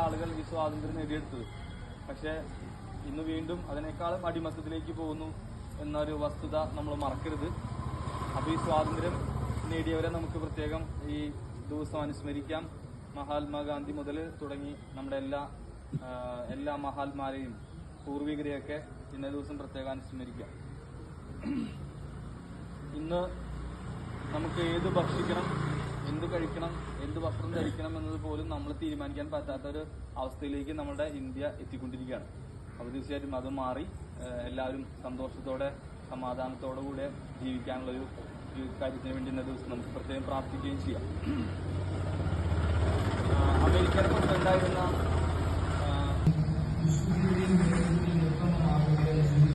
ആളുകൾ ഈ സ്വാതന്ത്ര്യം നേടിയെടുത്തത്. പക്ഷെ ഇന്ന് വീണ്ടും അതിനേക്കാളും അടിമത്തത്തിലേക്ക് പോകുന്നു എന്നൊരു വസ്തുത നമ്മൾ മറക്കരുത്. അപ്പൊ ഈ സ്വാതന്ത്ര്യം നേടിയവരെ നമുക്ക് പ്രത്യേകം ഈ ദിവസം അനുസ്മരിക്കാം. മഹാത്മാഗാന്ധി മുതൽ തുടങ്ങി നമ്മുടെ എല്ലാ മഹാത്മാരെയും പൂർവികരെയൊക്കെ ഇന്നേ ദിവസം പ്രത്യേകം അനുസ്മരിക്കാം. ഇന്ന് നമുക്ക് ഏത് ഭക്ഷിക്കണം, എന്ത് കഴിക്കണം, എന്ത് വസ്ത്രം ധരിക്കണം എന്നത് പോലും നമ്മൾ തീരുമാനിക്കാൻ പറ്റാത്തൊരു അവസ്ഥയിലേക്ക് നമ്മുടെ ഇന്ത്യ എത്തിക്കൊണ്ടിരിക്കുകയാണ്. അപ്പോൾ തീർച്ചയായിട്ടും അത് മാറി എല്ലാവരും സന്തോഷത്തോടെ സമാധാനത്തോടു കൂടെ ജീവിക്കാനുള്ളൊരു കാര്യത്തിന് വേണ്ടി ഇന്ന ദിവസം നമുക്ക് പ്രത്യേകം പ്രാർത്ഥിക്കുകയും ചെയ്യാം. അമേരിക്കയുടെ പ്രസിഡന്റായിരുന്ന